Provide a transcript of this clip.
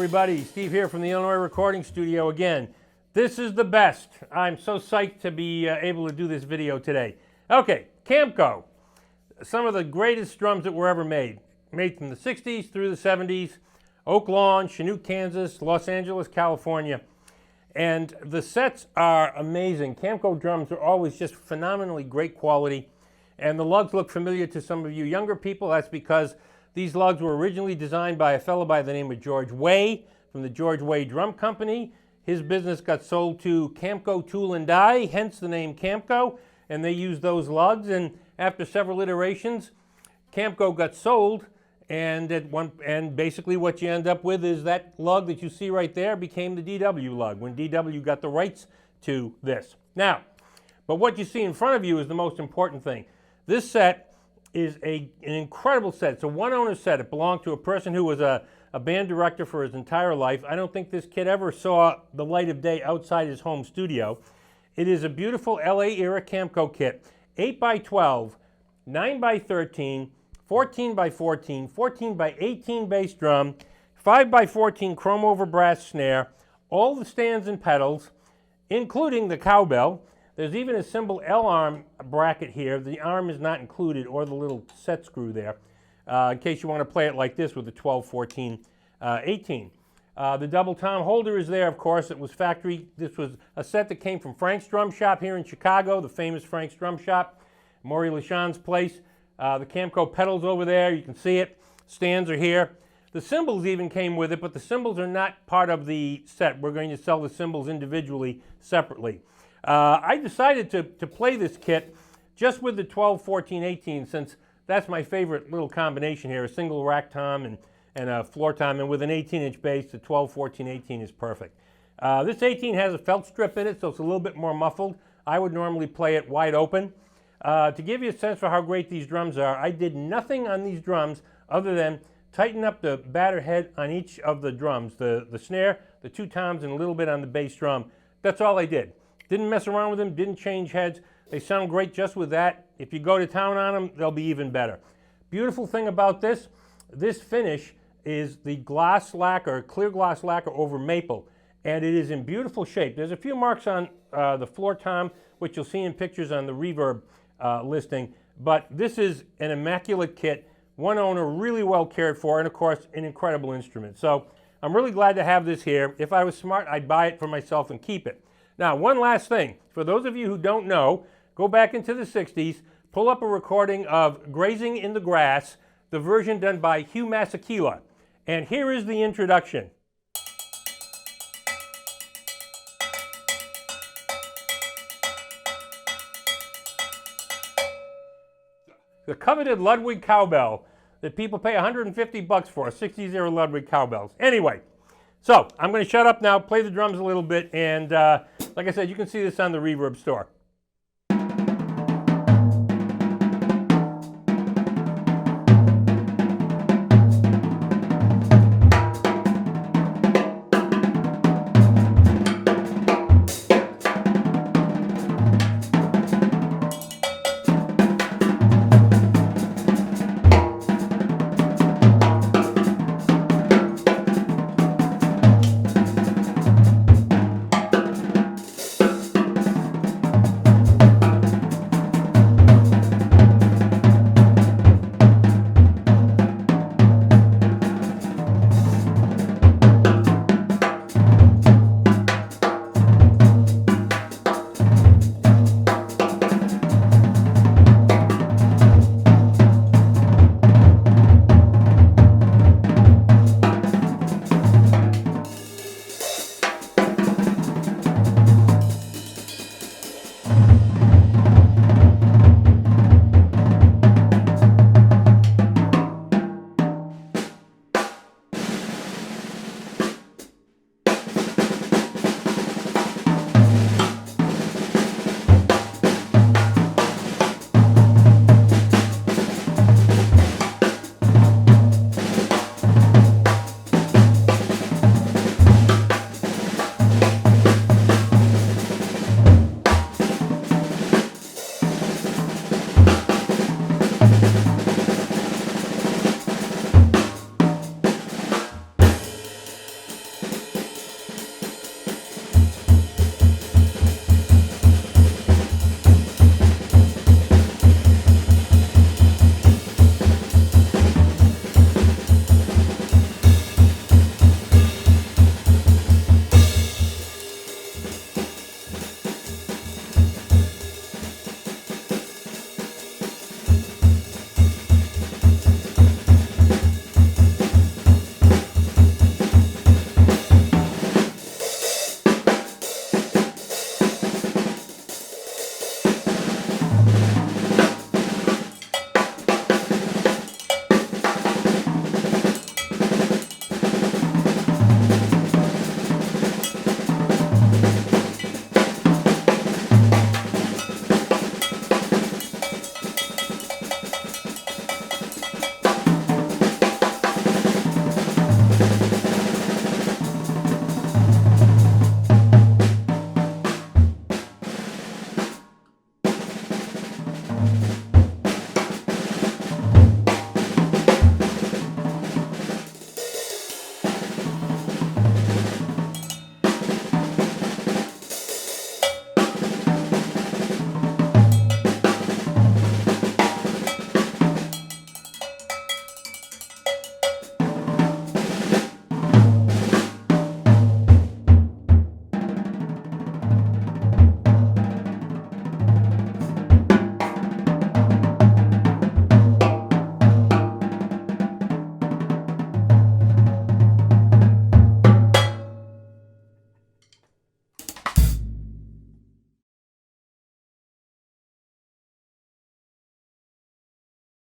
everybody. Steve here from the Illinois Recording Studio again. This is the best. I'm so psyched to be able to do this video today. Okay, Camco. Some of the greatest drums that were ever made. Made from the 60s through the 70s. Oak Lawn, Chinook, Kansas, Los Angeles, California. And the sets are amazing. Camco drums are always just phenomenally great quality. And the lugs look familiar to some of you younger people. That's because these lugs were originally designed by a fellow by the name of George Way from the George Way Drum Company. His business got sold to Camco Tool and Die, hence the name Camco, and they used those lugs. And after several iterations, Camco got sold, and basically what you end up with is that lug that you see right there became the DW lug when DW got the rights to this. Now, but what you see in front of you is the most important thing. This set is an incredible set. It's a one-owner set. It belonged to a person who was a band director for his entire life. I don't think this kid ever saw the light of day outside his home studio. It is a beautiful LA-era Camco kit. 8x12, 9x13, 14x14, 14x18 bass drum, 5x14 chrome over brass snare, all the stands and pedals, including the cowbell. There's even a Cymbal L-arm bracket here. The arm is not included, or the little set screw there, in case you want to play it like this with the 12, 14, 18. The double tom holder is there, of course. It was factory. This was a set that came from Frank's Drum Shop here in Chicago, the famous Frank's Drum Shop, Maury LeChan's place. The Camco pedals over there, you can see it. Stands are here. The cymbals even came with it, but the cymbals are not part of the set. We're going to sell the cymbals individually, separately. I decided to play this kit just with the 12, 14, 18, since that's my favorite little combination here, a single rack tom and a floor tom, and with an 18-inch bass, the 12, 14, 18 is perfect. This 18 has a felt strip in it, so it's a little bit more muffled. I would normally play it wide open. To give you a sense for how great these drums are, I did nothing on these drums other than tighten up the batter head on each of the drums, the snare, the two toms, and a little bit on the bass drum. That's all I did. Didn't mess around with them, didn't change heads. They sound great just with that. If you go to town on them, they'll be even better. Beautiful thing about this finish is the gloss lacquer, clear gloss lacquer over maple, and it is in beautiful shape. There's a few marks on the floor tom, which you'll see in pictures on the Reverb listing, but this is an immaculate kit, one owner, really well cared for, and of course, an incredible instrument. So I'm really glad to have this here. If I was smart, I'd buy it for myself and keep it. Now, one last thing. For those of you who don't know, go back into the 60s, pull up a recording of Grazing in the Grass, the version done by Hugh MkII. And here is the introduction. The coveted Ludwig cowbell that people pay $150 for, 60s era Ludwig cowbells. Anyway, so I'm going to shut up now, play the drums a little bit, and like I said, you can see this on the Reverb store.